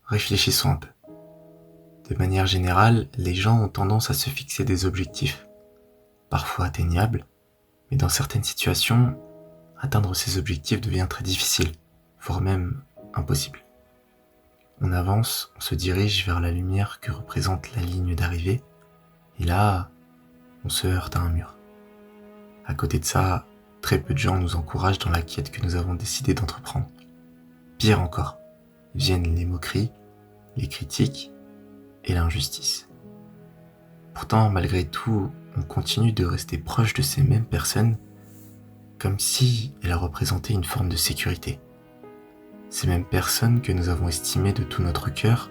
réfléchissons un peu. De manière générale, les gens ont tendance à se fixer des objectifs, parfois atteignables, mais dans certaines situations, atteindre ces objectifs devient très difficile, voire même impossible. On avance, on se dirige vers la lumière que représente la ligne d'arrivée, et là, on se heurte à un mur. À côté de ça, très peu de gens nous encouragent dans la quête que nous avons décidé d'entreprendre. Pire encore, viennent les moqueries, les critiques et l'injustice. Pourtant, malgré tout, on continue de rester proche de ces mêmes personnes comme si elles représentaient une forme de sécurité. Ces mêmes personnes que nous avons estimées de tout notre cœur,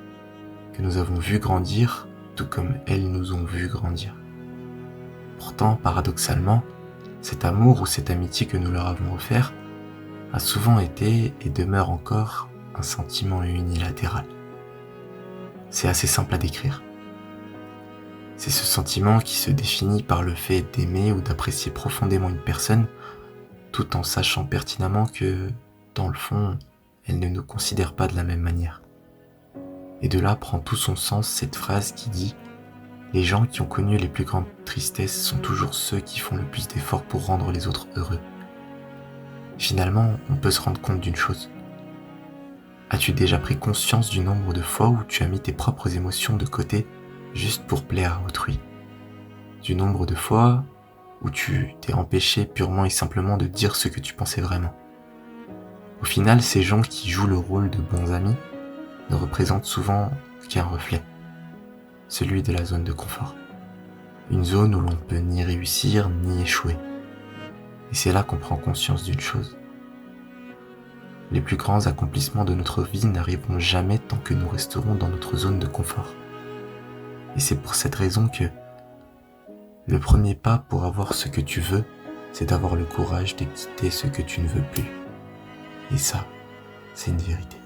que nous avons vues grandir, tout comme elles nous ont vues grandir. Pourtant, paradoxalement, cet amour ou cette amitié que nous leur avons offert a souvent été et demeure encore un sentiment unilatéral. C'est assez simple à décrire. C'est ce sentiment qui se définit par le fait d'aimer ou d'apprécier profondément une personne, tout en sachant pertinemment que, dans le fond, elle ne nous considère pas de la même manière. Et de là prend tout son sens cette phrase qui dit « Les gens qui ont connu les plus grandes tristesses sont toujours ceux qui font le plus d'efforts pour rendre les autres heureux. » Finalement, on peut se rendre compte d'une chose. As-tu déjà pris conscience du nombre de fois où tu as mis tes propres émotions de côté juste pour plaire à autrui? Du nombre de fois où tu t'es empêché purement et simplement de dire ce que tu pensais vraiment? Au final, ces gens qui jouent le rôle de bons amis ne représentent souvent qu'un reflet, celui de la zone de confort. Une zone où l'on ne peut ni réussir ni échouer. Et c'est là qu'on prend conscience d'une chose. Les plus grands accomplissements de notre vie n'arriveront jamais tant que nous resterons dans notre zone de confort. Et c'est pour cette raison que le premier pas pour avoir ce que tu veux, c'est d'avoir le courage de quitter ce que tu ne veux plus. Et ça, c'est une vérité.